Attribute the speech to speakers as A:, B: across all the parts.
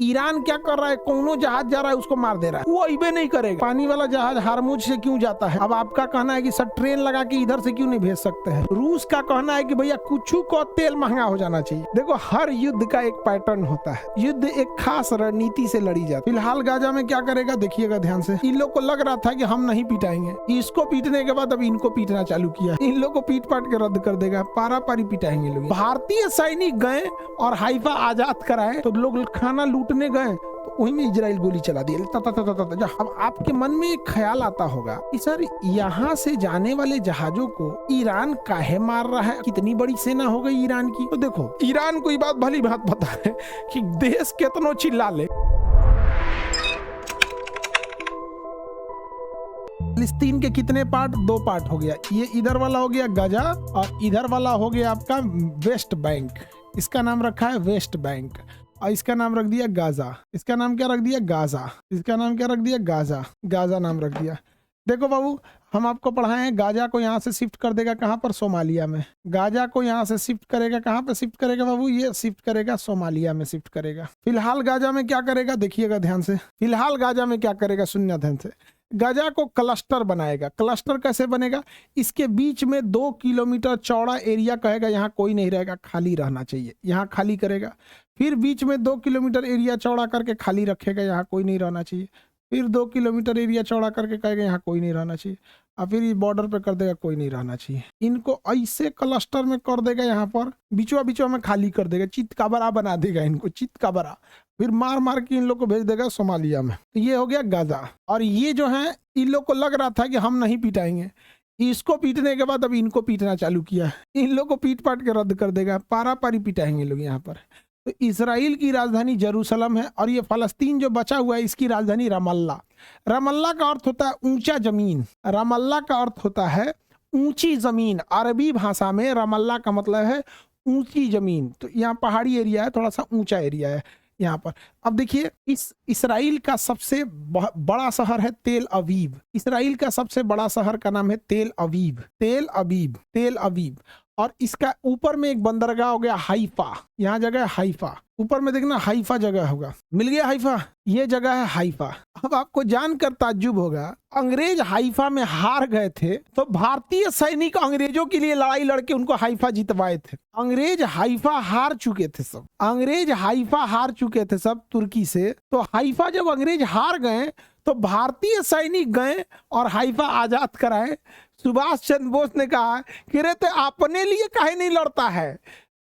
A: Iran क्या कर रहा है, कोनो जहाज जा रहा है उसको मार दे रहा है, वो अबे नहीं करेगा। पानी वाला जहाज हारमुज से क्यों जाता है? अब आपका कहना है कि सर ट्रेन लगा के इधर से क्यों नहीं भेज सकते हैं? रूस का कहना है कि भैया कुछ को तेल महंगा हो जाना चाहिए। देखो हर युद्ध का एक पैटर्न होता है, युद्ध एक खास रणनीति से लड़ी जाती है। फिलहाल गाजा में क्या करेगा देखिएगा ध्यान से। इन लोग को लग रहा था कि हम नहीं पिटाएंगे, इसको पीटने के बाद अब इनको पीटना चालू किया। इन लोग को पीट पाट के रद्द कर देगा, पारा पारी पिटाएंगे लोग। भारतीय सैनिक गए और हाइफा आजाद कराए तो लोग खाना लूटने गए तो वहीं में इजराइल गोली चला दिया। अब आपके मन में एक ख्याल आता होगा कि सर यहाँ से जाने वाले जहाजों को ईरान काहे मार रहा है, कितनी बड़ी सेना हो गई ईरान की। तो देखो ईरान को ये बात भली बात पता है कि देश कितनो चिल्ला ले। फिलिस्तीन के कितने पार्ट? 2 पार्ट हो गया। ये इधर वाला हो गया गाजा और इधर वाला हो गया आपका वेस्ट बैंक। इसका नाम रखा है वेस्ट बैंक और इसका नाम रख दिया गाजा। इसका नाम क्या रख दिया? गाजा। इसका नाम क्या रख दिया? गाजा। गाजा नाम रख दिया। देखो बाबू हम आपको पढ़ाए हैं, गाजा को यहाँ से शिफ्ट कर देगा कहाँ पर? सोमालिया में। गाजा को यहाँ से शिफ्ट करेगा कहाँ पर शिफ्ट करेगा बाबू? ये शिफ्ट करेगा सोमालिया में शिफ्ट करेगा। फिलहाल गाजा में क्या करेगा देखिएगा ध्यान से। फिलहाल गाजा में क्या करेगा सुनना ध्यान से। गाजा को क्लस्टर बनाएगा। क्लस्टर कैसे बनेगा? इसके बीच में 2 किलोमीटर चौड़ा एरिया कहेगा यहाँ कोई नहीं रहेगा, खाली रहना चाहिए, यहाँ खाली करेगा। फिर बीच में 2 किलोमीटर एरिया चौड़ा करके खाली रखेगा, यहाँ कोई नहीं रहना चाहिए। फिर 2 किलोमीटर एरिया चौड़ा करके कहेगा यहाँ कोई नहीं रहना चाहिए और फिर इस बॉर्डर पे कर देगा कोई नहीं रहना चाहिए। इनको ऐसे क्लस्टर में कर देगा, यहाँ पर बीचवा बीचवा में खाली कर देगा, चित काबरा बना देगा इनको, चित काबरा। फिर मार मार के इन लोग को भेज देगा सोमालिया में। तो ये हो गया गाजा। और ये जो है इन लोग को लग रहा था कि हम नहीं पिटाएंगे, इसको पीटने के बाद अब इनको पीटना चालू किया है। इन लोग को पीट पाट के रद्द कर देगा, पारा पारी पिटाएंगे लोग यहाँ पर। तो इसराइल की राजधानी जेरूसलम है और ये फलस्तीन जो बचा हुआ है इसकी राजधानी रमल्ला। रमल्ला का अर्थ होता है ऊंचा जमीन। रमल्ला का अर्थ होता है ऊंची जमीन। अरबी भाषा में रमल्ला का मतलब है ऊंची जमीन। तो यहाँ पहाड़ी एरिया है, थोड़ा सा ऊंचा एरिया है यहाँ पर। अब देखिए इस इसराइल का सबसे बड़ा शहर है तेल अवीव। इसराइल का सबसे बड़ा शहर का नाम है तेल अवीव। तेल अवीव, तेल अवीव। और इसका ऊपर में एक बंदरगाह हो गया हाइफा। यहाँ जगह है हाइफा, ऊपर में देखना हाइफा जगह होगा, मिल गया हाइफा, ये जगह है हाइफा। अब आपको जानकर ताज्जुब होगा, अंग्रेज हाइफा में हार गए थे तो भारतीय सैनिक अंग्रेजों के लिए लड़ाई लड़के उनको हाइफा जितवाए थे। अंग्रेज हाइफा हार चुके थे सब, अंग्रेज हाइफा हार चुके थे सब तुर्की से। तो हाइफा जब अंग्रेज हार गए तो भारतीय सैनिक गए और हाइफा आजाद कराए। सुभाष चंद्र बोस ने कहा कि रे ते अपने लिए काहे नहीं लड़ता है,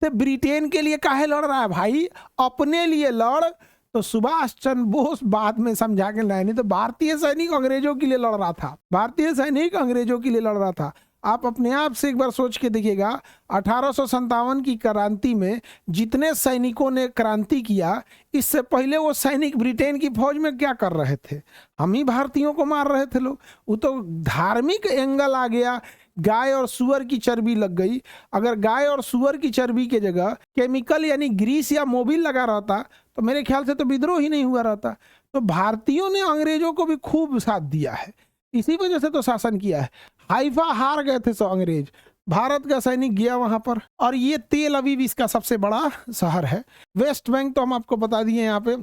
A: ते ब्रिटेन के लिए काहे लड़ रहा है भाई, अपने लिए लड़। तो सुभाष चंद्र बोस बाद में समझा के लाए, नहीं तो भारतीय सैनिक अंग्रेजों के लिए लड़ रहा था, भारतीय सैनिक अंग्रेजों के लिए लड़ रहा था। आप अपने आप से एक बार सोच के देखिएगा, 1857 की क्रांति में जितने सैनिकों ने क्रांति किया, इससे पहले वो सैनिक ब्रिटेन की फौज में क्या कर रहे थे? हम ही भारतीयों को मार रहे थे लोग। वो तो धार्मिक एंगल आ गया, गाय और सुअर की चर्बी लग गई। अगर गाय और सुअर की चर्बी के जगह केमिकल यानी ग्रीस या मोबिल लगा रहता तो मेरे ख्याल से तो विद्रोह ही नहीं हुआ रहता। तो भारतीयों ने अंग्रेजों को भी खूब साथ दिया है, इसी वजह से तो शासन किया है। हाइफा हार गए थे सो अंग्रेज, भारत का सैनिक गया वहां पर। और ये तेल अवीव इसका सबसे बड़ा शहर है। वेस्ट बैंक तो हम आपको बता दिए यहाँ पे,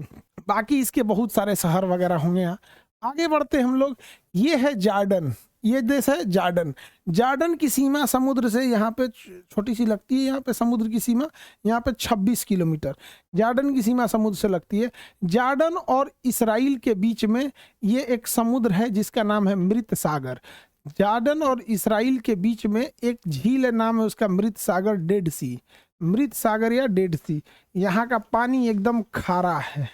A: बाकी इसके बहुत सारे शहर वगैरह होंगे। यहाँ आगे बढ़ते हम लोग। ये है जॉर्डन, ये देश है जॉर्डन। जॉर्डन की सीमा समुद्र से यहाँ पे छोटी सी लगती है, यहाँ पे समुद्र की सीमा यहाँ पे 26 किलोमीटर जॉर्डन की सीमा समुद्र से लगती है। जॉर्डन और इसराइल के बीच में ये एक समुद्र है जिसका नाम है मृत सागर। जॉर्डन और इसराइल के बीच में एक झील है, नाम है उसका मृत सागर, डेड सी, मृत सागर या डेड सी। यहाँ का पानी एकदम खारा है,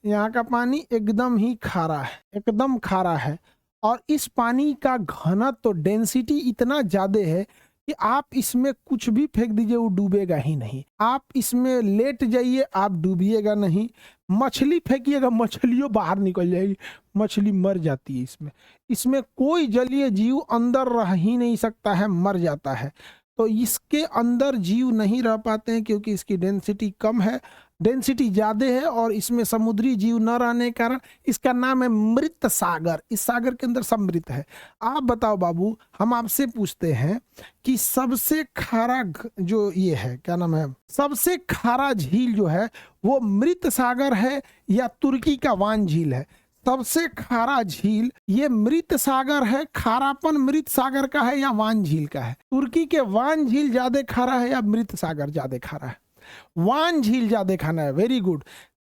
A: यहाँ का पानी एकदम ही खारा है, एकदम खारा है। और इस पानी का घनत्व तो डेंसिटी इतना ज्यादा है कि आप इसमें कुछ भी फेंक दीजिए वो डूबेगा ही नहीं। आप इसमें लेट जाइए आप डूबिएगा नहीं। मछली फेंकिएगा मछलियों बाहर निकल जाएगी, मछली मर जाती है इसमें। इसमें कोई जलीय जीव अंदर रह ही नहीं सकता है, मर जाता है। तो इसके अंदर जीव नहीं रह पाते हैं क्योंकि इसकी डेंसिटी कम है। डेंसिटी ज्यादा है और इसमें समुद्री जीव न रहने के कारण इसका नाम है मृत सागर। इस सागर के अंदर सब मृत है। आप बताओ बाबू, हम आपसे पूछते हैं कि सबसे खारा जो ये है, क्या नाम है, सबसे खारा झील जो है वो मृत सागर है या तुर्की का वान झील है? सबसे खारा झील ये मृत सागर है, खारापन मृत सागर का है या वान झील का है? तुर्की के वान झील ज्यादा खारा है या मृत सागर ज्यादा खारा है? वान झील ज्यादा खाना है। वेरी गुड,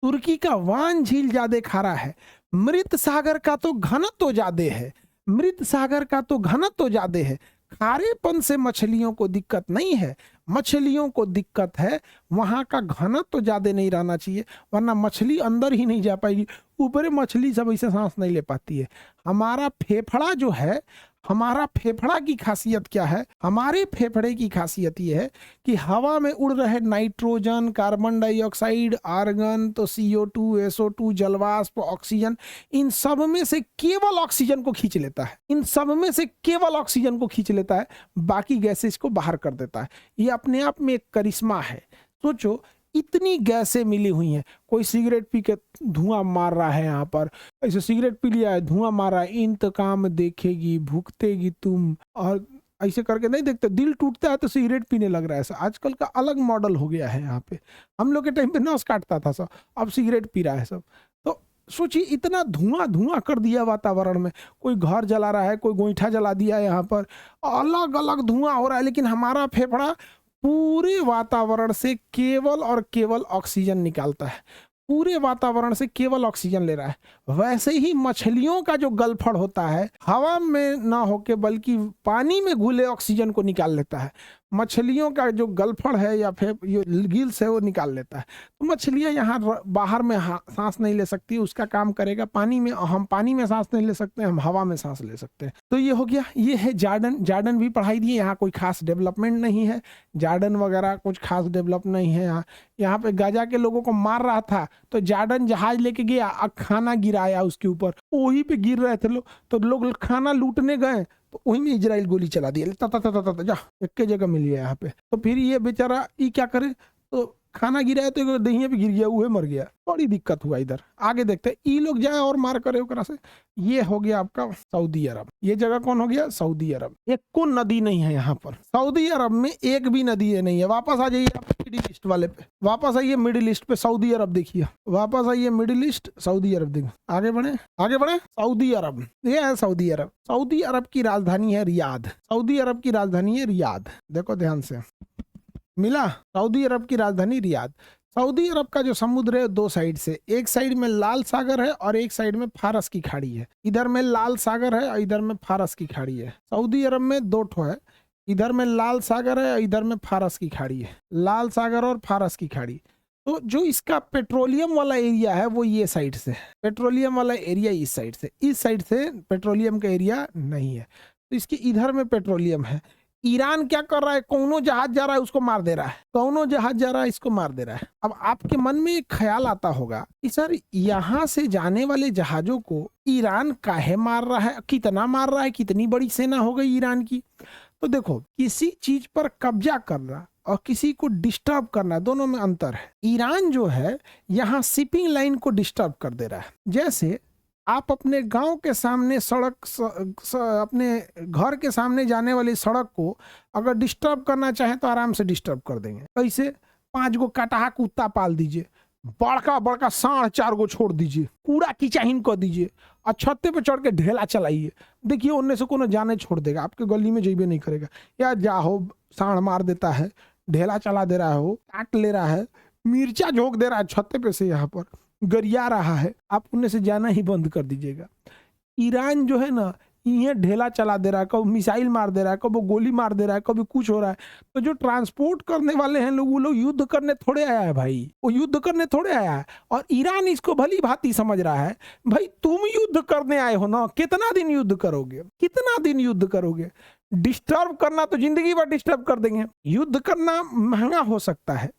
A: तुर्की का वान झील ज्यादा खारा है। मृत सागर का तो घनत्व ज्यादा है, मृत सागर का तो घनत्व ज्यादा है। खारेपन से मछलियों को दिक्कत नहीं है, मछलियों को दिक्कत है वहां का घनत्व तो ज्यादा नहीं रहना चाहिए, वरना मछली अंदर ही नहीं जा पाएगी। ऊपर मछली सब ऐसे सांस नहीं ले पाती है। हमारा फेफड़ा जो है, हमारा फेफड़ा की खासियत क्या है? हमारे फेफड़े की खासियत ये है कि हवा में उड़ रहे नाइट्रोजन, कार्बन डाइऑक्साइड, आर्गन, तो CO2, SO2, जलवाष्प, ऑक्सीजन, इन सब में से केवल ऑक्सीजन को खींच लेता है। इन सब में से केवल ऑक्सीजन को खींच लेता है, बाकी गैसेस को बाहर कर देता है। ये अपने आप में एक करिश्मा है। सोचो, इतनी गैसें मिली हुई हैं। कोई सिगरेट पी के धुआं मार रहा है, यहाँ पर ऐसे सिगरेट पी लिया है, धुआं मार रहा है, इंतकाम देखेगी, भुगतेगी तुम, और ऐसे करके नहीं देखते, दिल टूटता है तो सिगरेट पीने लग रहा है। ऐसा आजकल का अलग मॉडल हो गया है। यहाँ पे हम लोग के टाइम पे नस काटता था सब, अब सिगरेट पी रहा है सब। तो सोचिए, इतना धुआं धुआं कर दिया वातावरण में। कोई घर जला रहा है, कोई गोईठा जला दिया है, यहाँ पर अलग अलग धुआं हो रहा है, लेकिन हमारा फेफड़ा पूरे वातावरण से केवल और केवल ऑक्सीजन निकालता है, पूरे वातावरण से केवल ऑक्सीजन ले रहा है। वैसे ही मछलियों का जो गलफड़ होता है, हवा में ना होके बल्कि पानी में घुले ऑक्सीजन को निकाल लेता है। मछलियों का जो गलफड़ है या फिर गिल्स है वो निकाल लेता है। तो मछलियां यहाँ बाहर में सांस नहीं ले सकती, उसका काम करेगा पानी में। हम पानी में सांस नहीं ले सकते, हम हवा में सांस ले सकते हैं। तो ये हो गया, ये है जार्डन। जार्डन भी पढ़ाई दिए। यहाँ कोई खास डेवलपमेंट नहीं है, जार्डन वगैरह कुछ खास डेवलप नहीं है। यहाँ पे गाजा के लोगों को मार रहा था तो जार्डन जहाज लेके गया, खाना गिराया उसके ऊपर, वहीं पे गिर रहे थे लोग, तो लोग खाना लूटने गए तो वहीं में इजराइल गोली चला दिया, जा एक जगह मिल गया यहाँ पे। तो फिर ये बेचारा ये क्या करे, तो खाना गिराया तो दहिया पे गिर गया, वो मर गया। बड़ी दिक्कत हुआ इधर। आगे देखते हैं, ये लोग जाए और मार करे ओकरा से। ये हो गया आपका सऊदी अरब। ये जगह कौन हो गया? सऊदी अरब। एक को नदी नहीं है यहाँ पर, सऊदी अरब में एक भी नदी है नहीं है। वापस आ जाइए आप मिडिल ईस्ट वाले पे, वापस आइए मिडिल ईस्ट पे, सऊदी अरब देखिए, वापस आइए मिडिल ईस्ट, सऊदी अरब देखिए। आगे बढ़े, आगे बढ़े। सऊदी अरब, ये है सऊदी अरब। सऊदी अरब की राजधानी है रियाद। सऊदी अरब की राजधानी है रियाद। देखो ध्यान से, मिला? सऊदी अरब की राजधानी रियाद। सऊदी अरब का जो समुद्र है दो साइड से, एक साइड में लाल सागर है और एक साइड में फारस की खाड़ी है। इधर में लाल सागर है और इधर में फारस की खाड़ी है। सऊदी अरब में दो ठो है, इधर में लाल सागर है और इधर में फारस की खाड़ी है। लाल सागर और फारस की खाड़ी। तो जो इसका पेट्रोलियम वाला एरिया है वो ये साइड से, पेट्रोलियम वाला एरिया इस साइड से, इस साइड से पेट्रोलियम का एरिया नहीं है। तो इसके इधर में पेट्रोलियम है। ईरान क्या कर रहा है? कौनो जहाज जा रहा है उसको मार दे रहा है, कौनो जहाज जा रहा है इसको मार दे रहा है। अब आपके मन में एक ख्याल आता होगा कि सर यहाँ से जाने वाले जहाजों को ईरान काहे मार रहा है, कितना मार रहा है, कितनी बड़ी सेना हो गई ईरान की। तो देखो, किसी चीज पर कब्जा करना और किसी को डिस्टर्ब करना, दोनों में अंतर है। ईरान जो है यहाँ शिपिंग लाइन को डिस्टर्ब कर दे रहा है। जैसे आप अपने गांव के सामने सड़क अपने घर के सामने जाने वाली सड़क को अगर डिस्टर्ब करना चाहें तो आराम से डिस्टर्ब कर देंगे। कैसे? 5 गो कटाहा कुत्ता पाल दीजिए, बड़का बड़का सांड 4 गो छोड़ दीजिए, कूड़ा कीचाहीन कर दीजिए और छत्ते पे चढ़ के ढेला चलाइए। देखिए उनने से कोनो जाने छोड़ देगा, आपके गली में जेबे नहीं करेगा। या जाहो सांड मार देता है, ढेला चला दे रहा हो, काट ले रहा है, मिर्चा झोंक दे रहा है छत्ते पे से, यहाँ पर गरिया रहा है, आप उनमें से जाना ही बंद कर दीजिएगा। ईरान जो है ना, ये ढेला चला दे रहा है, कभी मिसाइल मार दे रहा है, कभी गोली मार दे रहा है, कभी कुछ हो रहा है। तो जो ट्रांसपोर्ट करने वाले हैं लोग, वो लोग युद्ध करने थोड़े आया है भाई, वो युद्ध करने थोड़े आया है। और ईरान इसको भली भांति समझ रहा है, भाई तुम युद्ध करने आए हो ना, कितना दिन युद्ध करोगे, कितना दिन युद्ध करोगे? डिस्टर्ब करना तो जिंदगी भर डिस्टर्ब कर देंगे। युद्ध करना महंगा हो सकता है,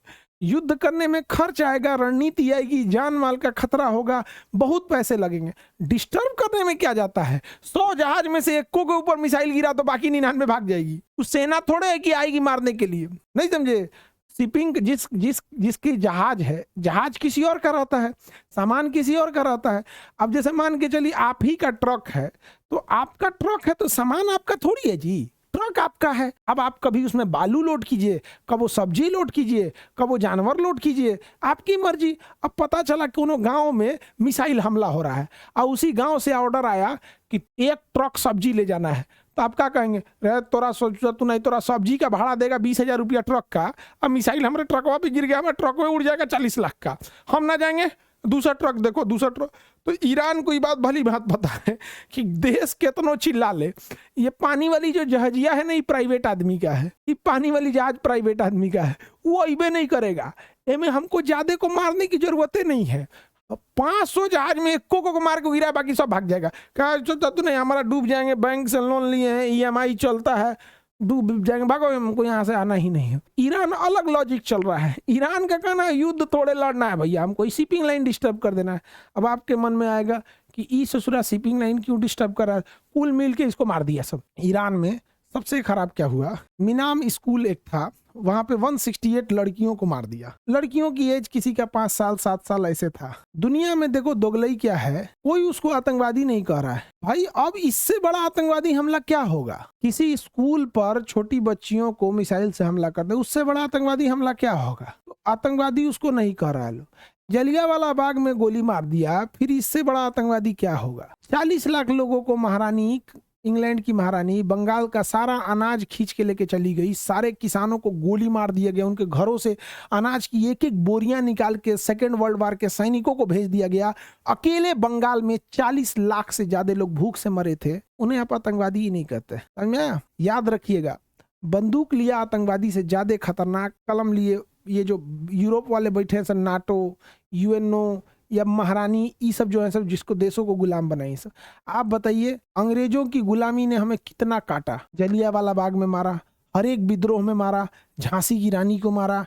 A: युद्ध करने में खर्च आएगा, रणनीति आएगी, जान माल का खतरा होगा, बहुत पैसे लगेंगे। डिस्टर्ब करने में क्या जाता है? 100 जहाज में से 1 के ऊपर मिसाइल गिरा तो बाकी 99 भाग जाएगी। उस सेना थोड़े है कि आएगी मारने के लिए, नहीं समझे? शिपिंग जिसकी जहाज है, जहाज किसी और का रहता है, सामान किसी और का रहता है। अब जैसे मान के चलिए आप ही का ट्रक है, तो आपका ट्रक है तो सामान आपका थोड़ी है जी, ट्रक आपका है। अब आप कभी उसमें बालू लोड कीजिए, कब वो सब्जी लोड कीजिए, कब वो जानवर लोड कीजिए, आपकी मर्जी। अब पता चला कोनो गांव में मिसाइल हमला हो रहा है और उसी गांव से ऑर्डर आया कि 1 ट्रक सब्जी ले जाना है, तो आप क्या कहेंगे? रे तोरा सोचा तू नहीं, तोरा सब्जी का भाड़ा देगा 20,000 रुपया ट्रक का, अब मिसाइल हमारे ट्रकवा पे गिर गया, हमारे ट्रक में उड़ जाएगा 40 लाख का, हम ना जाएंगे? दूसरा ट्रक देखो, दूसरा ट्रक। तो ईरान को ये बात भली बात पता है कि देश कितनो चिल्ला ले, ये पानी वाली जो जहाजिया है ना, ये प्राइवेट आदमी का है, ये पानी वाली जहाज प्राइवेट आदमी का है, वो अबे नहीं करेगा। एमे हमको ज्यादा को मारने की जरूरत नहीं है। 500 जहाज में एक को मार के गिरा, बाकी सब भाग जाएगा। कहा तो नहीं, हमारा डूब जाएंगे, बैंक से लोन लिए हैं, EMI चलता है, डूब जाएंगे, भागो, हमको यहाँ से आना ही नहीं है। ईरान अलग लॉजिक चल रहा है। ईरान का कहना है युद्ध थोड़े लड़ना है भैया, हमको शिपिंग लाइन डिस्टर्ब कर देना है। अब आपके मन में आएगा कि ई ससुरा शिपिंग लाइन क्यों डिस्टर्ब कर रहा है? कुल मिल के इसको मार दिया सब। ईरान में सबसे खराब क्या हुआ, मिनाम स्कूल एक था, वहां पे 168 लड़कियों को मार दिया। लड़कियों की एज किसी का 5 साल 7 साल ऐसे था। दुनिया में देखो दोगलई क्या है, कोई उसको आतंकवादी नहीं कह रहा है भाई। अब इससे बड़ा आतंकवादी हमला क्या होगा? किसी स्कूल पर छोटी बच्चियों को मिसाइल से हमला कर दे, उससे बड़ा आतंकवादी हमला क्या होगा? तो आतंकवादी उसको नहीं कह रहा है। जलियांवाला बाग में गोली मार दिया, फिर इससे बड़ा आतंकवादी क्या होगा? 40 लाख लोगों को महारानी, इंग्लैंड की महारानी बंगाल का सारा अनाज खींच के लेके चली गई, सारे किसानों को गोली मार दिया गया, उनके घरों से अनाज की एक एक बोरियां निकाल के सेकेंड वर्ल्ड वार के सैनिकों को भेज दिया गया। अकेले बंगाल में 40 लाख से ज्यादा लोग भूख से मरे थे। उन्हें आप आतंकवादी ही नहीं कहते, समझ में आया? याद रखिएगा, बंदूक लिया आतंकवादी से ज्यादा खतरनाक, कलम लिए ये जो यूरोप वाले बैठे हैं, नाटो, UNO या महारानी, ये सब जो है सब जिसको देशों को गुलाम बनाई सब। आप बताइए, अंग्रेजों की गुलामी ने हमें कितना काटा? जलियांवाला बाग में मारा, हर एक विद्रोह में मारा, झांसी की रानी को मारा,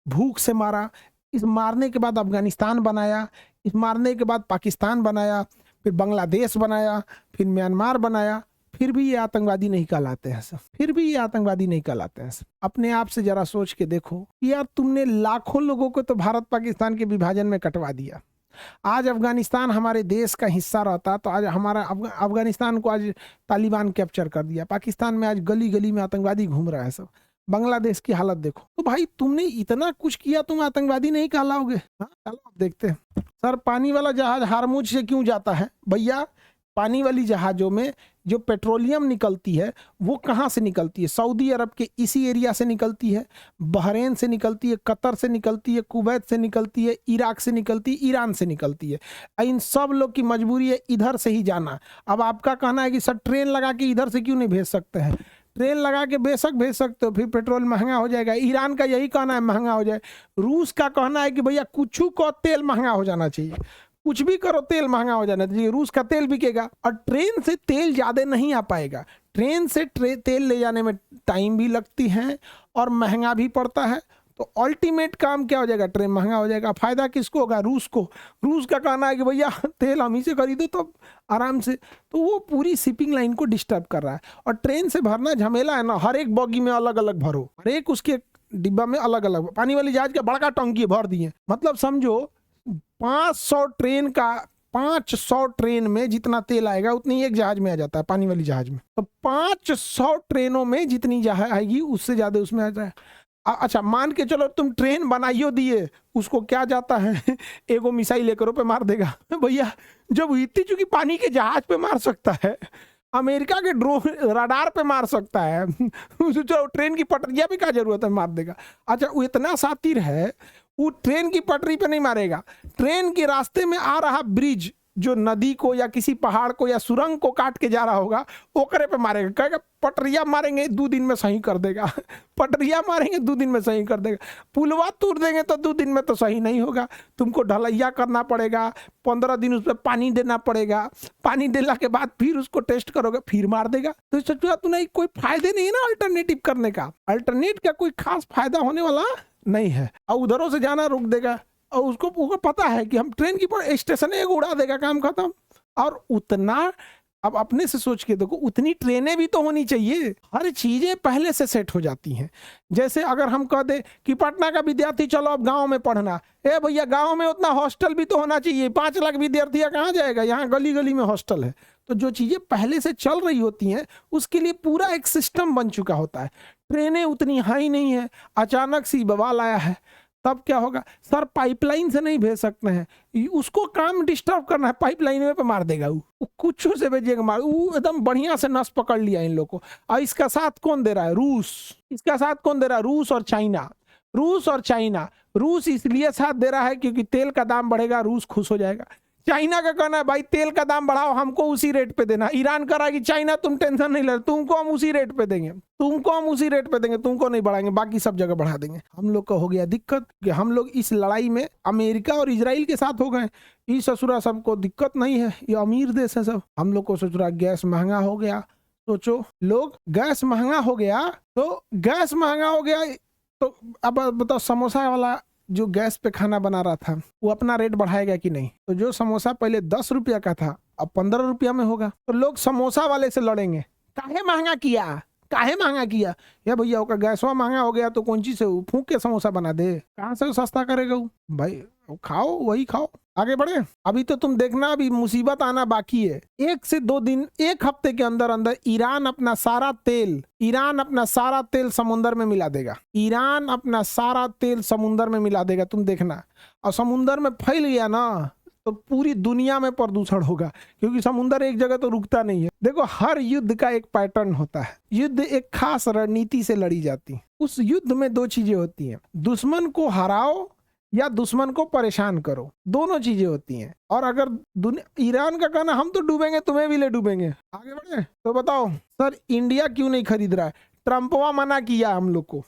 A: भूख से मारा। इस मारने के बाद अफगानिस्तान बनाया, इस मारने के बाद पाकिस्तान बनाया, फिर बांग्लादेश बनाया, फिर म्यांमार बनाया, फिर भी ये आतंकवादी नहीं कहलाते हैं सब, फिर भी ये आतंकवादी नहीं कहलाते हैं सब। अपने आप से जरा सोच के देखो कि यार तुमने लाखों लोगों को तो भारत पाकिस्तान के विभाजन में कटवा दिया। आज अफगानिस्तान हमारे देश का हिस्सा रहता तो आज हमारा अफगानिस्तान को आज तालिबान कैप्चर कर दिया। पाकिस्तान में आज गली गली में आतंकवादी घूम रहा है सब। बांग्लादेश की हालत देखो। तो भाई तुमने इतना कुछ किया, तुम आतंकवादी नहीं कहलाओगे? हाँ, चलो देखते हैं। सर, पानी वाला जहाज हारमुज से क्यों जाता है? भैया, पानी वाली जहाजों में जो पेट्रोलियम निकलती है वो कहाँ से निकलती है? सऊदी अरब के इसी एरिया से निकलती है, बहरेन से निकलती है, कतर से निकलती है, कुवैत से निकलती है, इराक से निकलती है, ईरान से निकलती है। इन सब लोग की मजबूरी है इधर से ही जाना। अब आपका कहना है कि सर ट्रेन लगा के इधर से क्यों नहीं भेज सकते हैं? ट्रेन लगा के बेशक भेज सकते हो, फिर पेट्रोल महंगा हो जाएगा। ईरान का यही कहना है महंगा हो जाए। रूस का कहना है कि भैया कुछ को तेल महंगा हो जाना चाहिए, कुछ भी करो तेल महंगा हो जाना चाहिए, रूस का तेल बिकेगा। और ट्रेन से तेल ज़्यादा नहीं आ पाएगा। ट्रेन से तेल ले जाने में टाइम भी लगती है और महंगा भी पड़ता है। तो अल्टीमेट काम क्या हो जाएगा? ट्रेन महंगा हो जाएगा। फायदा किसको होगा? रूस को। रूस का कहना है कि भैया तेल हम ही से खरीदो तो आराम से। तो वो पूरी शिपिंग लाइन को डिस्टर्ब कर रहा है। और ट्रेन से भरना झमेला है ना, हर एक बॉगी में अलग अलग भरो, हर एक उसके डिब्बा में अलग अलग। पानी वाली जहाज का बड़का टंकी भर दिए, मतलब समझो 500 ट्रेन में जितना तेल आएगा उतनी एक जहाज में आ जाता है, पानी वाली जहाज में। तो 500 ट्रेनों में जितनी जहाज आएगी उससे ज्यादा उसमें आ जाए। अच्छा, मान के चलो तुम ट्रेन बनाइयो दिए, उसको क्या जाता है एगो मिसाइल लेकर पे मार देगा। भैया जब इतनी चूंकि पानी के जहाज पे मार सकता है, अमेरिका के ड्रोन रडार पे मार सकता है, चलो ट्रेन की पटरिया पे क्या जरूरत है, मार देगा। अच्छा, वो इतना शातिर है, वो ट्रेन की पटरी पे नहीं मारेगा, ट्रेन के रास्ते में आ रहा ब्रिज जो नदी को या किसी पहाड़ को या सुरंग को काट के जा रहा होगा ओकरे पे मारेगा। कहेगा पटरिया मारेंगे 2 दिन में सही कर देगा, पटरिया मारेंगे 2 दिन में सही कर देगा। पुलवा तोड़ देंगे तो 2 दिन में तो सही नहीं होगा, तुमको ढलैया करना पड़ेगा, 15 दिन उस पर पानी देना पड़ेगा, पानी देने के बाद फिर उसको टेस्ट करोगे फिर मार देगा। तो सोचो तो नहीं, कोई फायदे नहीं है ना अल्टरनेटिव करने का। अल्टरनेट का कोई खास फायदा होने वाला नहीं है। और उधरों से जाना रोक देगा, और उसको पता है कि हम ट्रेन की स्टेशन एक उड़ा देगा, काम खत्म। और उतना अब अपने से सोच के देखो, उतनी ट्रेनें भी तो होनी चाहिए, हर चीजें पहले से सेट हो जाती हैं। जैसे अगर हम कह दे कि पटना का विद्यार्थी चलो अब गांव में पढ़ना, ए भैया गांव में उतना हॉस्टल भी तो होना चाहिए, 5 लाख विद्यार्थी कहाँ जाएगा, यहाँ गली गली में हॉस्टल है। तो जो चीजें पहले से चल रही होती हैं उसके लिए पूरा एक सिस्टम बन चुका होता है। ट्रेनें उतनी हाई नहीं है, अचानक से बवाल आया है, तब क्या होगा, सर पाइपलाइन से नहीं भेज सकते हैं, उसको काम डिस्टर्ब करना है, पाइपलाइन पे मार देगा, वो कुछ से भेजिएगा मार, वो एकदम बढ़िया से नस पकड़ लिया इन लोगों को। और इसका साथ कौन दे रहा है, रूस। इसका साथ कौन दे रहा है, रूस और चाइना। रूस और चाइना, रूस इसलिए साथ दे रहा है क्योंकि तेल का दाम बढ़ेगा, रूस खुश हो जाएगा। चाइना का कहना है भाई तेल का दाम बढ़ाओ, हमको उसी रेट पे देना। ईरान कह रहा है कि चाइना तुम टेंशन नहीं ले, तुमको हम उसी रेट पे देंगे, तुमको हम उसी रेट पे देंगे, तुमको नहीं बढ़ाएंगे, बाकी सब जगह बढ़ा देंगे। हम लोग का हो गया दिक्कत कि हम लोग इस लड़ाई में अमेरिका और इजराइल के साथ हो गए। ये ससुरा सबको दिक्कत नहीं है, ये अमीर देश है सब। हम लोग को ससुरा गैस महंगा हो गया, सोचो लोग, गैस महंगा हो गया तो गैस महंगा हो गया तो अब बताओ समोसा वाला जो गैस पे खाना बना रहा था वो अपना रेट बढ़ाएगा कि नहीं। तो जो समोसा पहले 10 रुपया का था अब 15 रुपया में होगा, तो लोग समोसा वाले से लड़ेंगे, काहे महंगा किया, काहे महंगा किया। या भैया का गैसवा महंगा हो गया तो कौन चीज से फूंक के समोसा बना दे, कहाँ से सस्ता करेगा वो भाई, खाओ वही खाओ, आगे बढ़े। अभी तो तुम देखना अभी मुसीबत आना बाकी है। 1 से 2 दिन, 1 हफ्ते के अंदर अंदर ईरान अपना सारा तेल समुद्र में मिला देगा। ईरान अपना सारा तेल समुद्र में मिला देगा, तुम देखना। और समुद्र में फैल गया ना तो पूरी दुनिया में प्रदूषण होगा, क्योंकि समुद्र एक जगह तो रुकता नहीं है। देखो हर युद्ध का एक पैटर्न होता है, युद्ध एक खास रणनीति से लड़ी जाती है। उस युद्ध में 2 चीजें होती हैं, दुश्मन को हराओ या दुश्मन को परेशान करो, दोनों चीजें होती हैं। और अगर ईरान का कहना हम तो डूबेंगे तुम्हें भी ले डूबेंगे, आगे बढ़े। तो बताओ सर इंडिया क्यों नहीं खरीद रहा है, ट्रंपवा मना किया हम लोग को,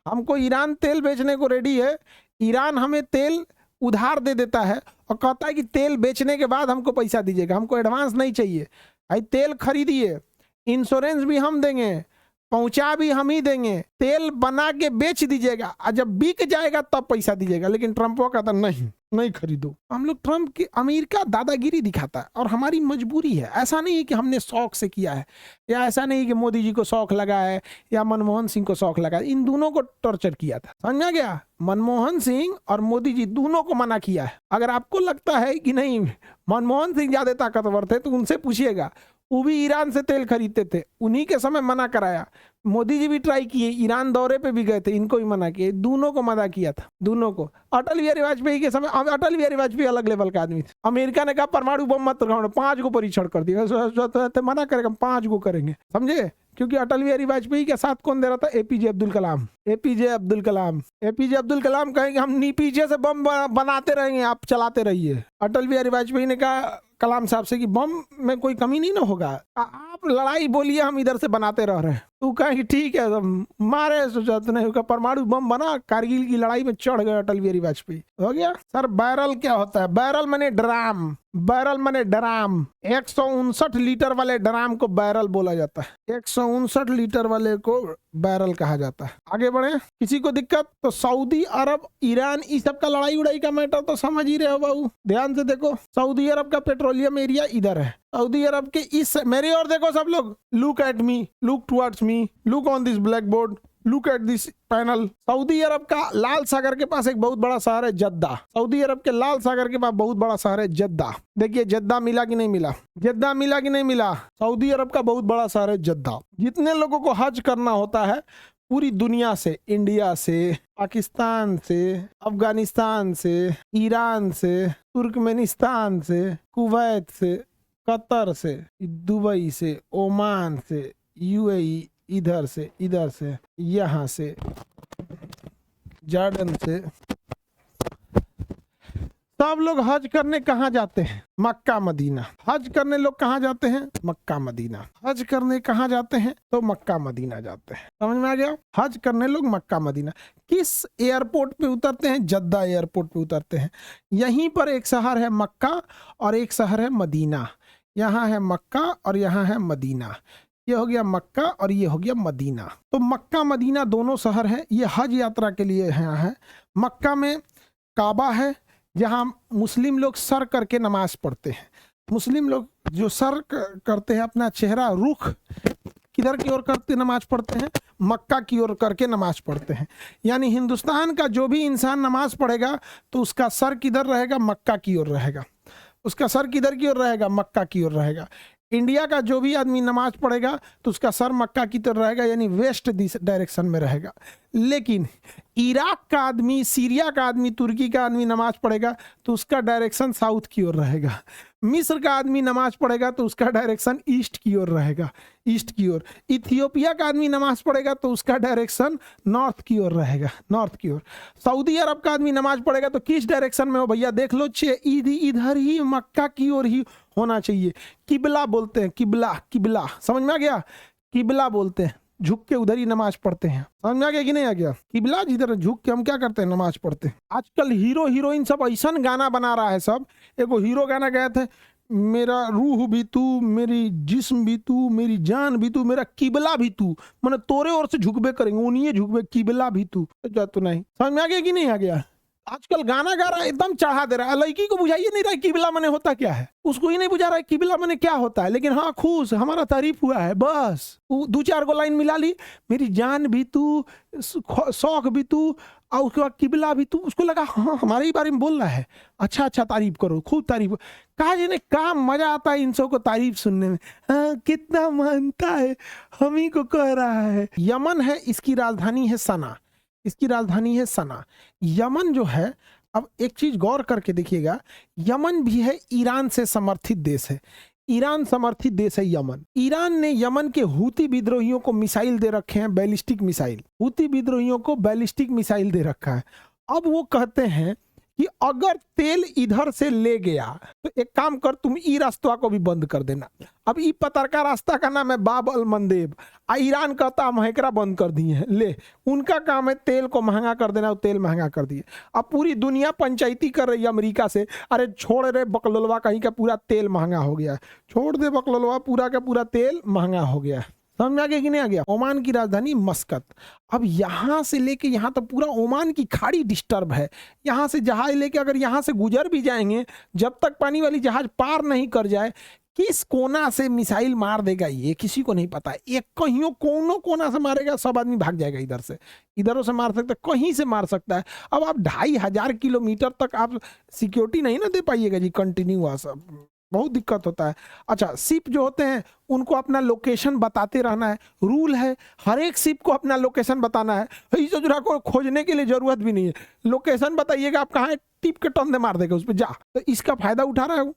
A: हमको ईरान तेल बेचने को रेडी है, ईरान हमें तेल उधार दे देता है और कहता है कि तेल बेचने के बाद हमको पैसा दीजिएगा, हमको एडवांस नहीं चाहिए। भाई तेल खरीदिए, इंश्योरेंस भी हम देंगे, पहुंचा भी हम ही देंगे, तेल बना के बेच दीजिएगा और जब बिक जाएगा तब पैसा दीजिएगा। लेकिन ट्रंप कहता नहीं खरीदो। हम लोग ट्रंप की, अमेरिका दादागिरी दिखाता है और हमारी मजबूरी है। ऐसा नहीं है कि हमने शौक से किया है, या ऐसा नहीं कि मोदी जी को शौक लगा है या मनमोहन सिंह को शौक लगा है, इन दोनों को टॉर्चर किया था, समझा गया। मनमोहन सिंह और मोदी जी दोनों को मना किया है। अगर आपको लगता है कि नहीं मनमोहन सिंह ज्यादा ताकतवर थे तो उनसे पूछिएगा, वो भी ईरान से तेल खरीदते थे, उन्हीं के समय मना कराया। मोदी जी भी ट्राई किए, ईरान दौरे पे भी गए थे, इनको भी मना किए, दोनों को मना किया था, दोनों को। अटल बिहारी वाजपेयी के समय, अटल बिहारी वाजपेयी अलग लेवल का आदमी थे। अमेरिका ने कहा परमाणु बम मत लगाओ, 5 को परीक्षण कर दिया, मना करेगा 5 को करेंगे, समझे। क्योंकि अटल बिहारी वाजपेयी के साथ कौन दे रहा था, एपीजे अब्दुल कलाम। एपीजे अब्दुल कलाम कहेंगे हम पीछे से बम बनाते रहेंगे, आप चलाते रहिए। अटल बिहारी वाजपेयी ने कहा कलाम साहब से कि बम में कोई कमी नहीं ना होगा, आप लड़ाई बोलिए, हम इधर से बनाते रह रहे हैं। तो कहा कि ठीक है, मारे सोचा परमाणु बम बना, कारगिल की लड़ाई में चढ़ गए अटल बिहारी वाजपेयी, हो गया। सर बैरल क्या होता है, बैरल माने ड्राम, बैरल माने ड्राम। 159 लीटर वाले ड्राम को बैरल बोला जाता है, 159 लीटर वाले को बैरल कहा जाता है। आगे बढ़े, किसी को दिक्कत तो सऊदी अरब, ईरान, इस सब का लड़ाई उड़ाई का मैटर तो समझ ही रहे हो बाबू, ध्यान से देखो। सऊदी अरब का पेट्रोलियम एरिया इधर है, सऊदी अरब के इस, मेरी ओर देखो सब लोग, look at me, look towards me, look on this black, look at this panel. Saudi Arab का लाल सागर के पास एक बहुत बड़ा शहर है जद्दा, सऊदी अरब के लाल सागर के पास बहुत बड़ा शहर है जद्दा। देखिए जद्दा मिला कि नहीं मिला, जद्दा मिला कि नहीं मिला, सऊदी अरब का बहुत बड़ा शहर है जद्दा। जितने लोगों को हज करना होता है पूरी दुनिया से, इंडिया से, पाकिस्तान से, अफगानिस्तान से, ईरान से, तुर्कमेनिस्तान से, कुवैत से, कतर से, दुबई से, ओमान से, यूएई, इधर से, यहाँ से, जॉर्डन से, सब लोग हज करने कहाँ जाते हैं, मक्का मदीना। हज करने लोग कहाँ जाते हैं, मक्का मदीना। हज करने कहाँ जाते हैं, तो मक्का मदीना जाते हैं, समझ में आ गया। हज करने लोग मक्का मदीना। किस एयरपोर्ट पे उतरते हैं, जद्दा एयरपोर्ट पे उतरते हैं। यहीं पर एक शहर है मक्का और एक शहर है मदीना। यहाँ है मक्का और यहाँ है मदीना। ये हो गया मक्का और ये हो गया मदीना। तो मक्का मदीना दोनों शहर हैं, ये हज यात्रा के लिए यहाँ है। मक्का में काबा है जहाँ मुस्लिम लोग सर करके नमाज पढ़ते हैं। मुस्लिम लोग जो सर करते हैं, अपना चेहरा रुख किधर की ओर करते नमाज पढ़ते हैं, मक्का की ओर करके नमाज पढ़ते हैं। यानी हिंदुस्तान का जो भी इंसान नमाज पढ़ेगा तो उसका सर किधर रहेगा, मक्का की ओर रहेगा। उसका सर किधर की ओर रहेगा, मक्का की ओर रहेगा। इंडिया का जो भी आदमी नमाज पढ़ेगा तो उसका सर मक्का की तरफ रहेगा, यानी वेस्ट डायरेक्शन में रहेगा। लेकिन इराक का आदमी, सीरिया का आदमी, तुर्की का आदमी नमाज पढ़ेगा तो उसका डायरेक्शन साउथ की ओर रहेगा। मिस्र का आदमी नमाज पढ़ेगा तो उसका डायरेक्शन ईस्ट की ओर रहेगा, ईस्ट की ओर। इथियोपिया का आदमी नमाज पढ़ेगा तो उसका डायरेक्शन नॉर्थ की ओर रहेगा, नॉर्थ की ओर। सऊदी अरब का आदमी नमाज पढ़ेगा तो किस डायरेक्शन में हो भैया, देख लो, इधर ही मक्का की ओर ही होना चाहिए। किबला बोलते हैं, किबला, किबला समझ में आ गया, किबला बोलते हैं, झुक के उधर ही नमाज पढ़ते हैं। समझ में आ गया कि नहीं आ गया, किबला जिधर झुक के हम क्या करते हैं, नमाज पढ़ते हैं। आजकल हीरो हीरोइन सब ऐसा गाना बना रहा है, सब एगो हीरो गाना गया था, मेरा रूह भी तू, मेरी जिस्म भी तू, मेरी जान भी तू, मेरा किबला भी तू, मैंने तोरे ओर से झुकबे करेंगे, उन्हीं झुकबे, किबला भी तू। तो नहीं समझ में आ गया कि नहीं आ गया। आजकल गाना गा रहा है, एकदम चढ़ा दे रहा है, लड़की को बुझाइए नहीं रहा है किबला मने होता क्या है, उसको ही नहीं बुझा रहा है किबला मने क्या होता है। लेकिन हाँ, खुश, हमारा तारीफ हुआ है, बस दो चार गो लाइन मिला ली, मेरी जान भी तू, शौक भी तू, और उसके बाद किबला भी तू, उसको लगा हाँ हमारे ही बारे में बोल रहा है, अच्छा अच्छा तारीफ करो, खूब तारीफ। कहा जी ने क्या मजा आता है इन सब को तारीफ सुनने में, हाँ कितना मानता है, हम ही को कह रहा है। यमन है, इसकी राजधानी है सना, इसकी राजधानी है सना। यमन जो है, अब एक चीज गौर करके देखिएगा, यमन भी है ईरान से समर्थित देश है, ईरान समर्थित देश है यमन। ईरान ने यमन के हूती विद्रोहियों को मिसाइल दे रखे हैं, बैलिस्टिक मिसाइल, हूती विद्रोहियों को बैलिस्टिक मिसाइल दे रखा है। अब वो कहते हैं कि अगर तेल इधर से ले गया तो एक काम कर, तुम ई रास्ता को भी बंद कर देना। अब ई पतरका रास्ता का नाम है बाब अल मंदेब, ईरान कहता हम हैकरा बंद कर दिए हैं, ले उनका काम है तेल को महंगा कर देना, तेल महंगा कर दिए। अब पूरी दुनिया पंचायती कर रही है अमेरिका से, अरे छोड़ रे बकलोलवा, कहीं का पूरा तेल महंगा हो गया है, छोड़ दे बकलोलवा, पूरा का पूरा तेल महंगा हो गया है। समझ में आ गया कि नहीं आ गया। ओमान की राजधानी मस्कत। अब यहां से लेके यहां तक पूरा ओमान की खाड़ी डिस्टर्ब है, यहां से जहाज लेके अगर यहां से गुजर भी जाएंगे, जब तक पानी वाली जहाज पार नहीं कर जाए, किस कोना से मिसाइल मार देगा ये किसी को नहीं पता। एक कहीं कोना से मारेगा, सब आदमी भाग जाएगा इधर से, इधरों से मार सकता है, कहीं से मार सकता है। अब आप 2500 किलोमीटर तक आप सिक्योरिटी नहीं ना दे पाइएगा जी कंटिन्यूअस, बहुत दिक्कत होता है। अच्छा, शिप जो होते हैं उनको अपना लोकेशन बताते रहना है, रूल है, हर एक शिप को अपना लोकेशन बताना है। इस जुरा को खोजने के लिए जरूरत भी नहीं है, लोकेशन बताइएगा आप कहाँ है, टिप के टन दे मार देगा उस पर, जा। तो इसका फायदा उठा रहा है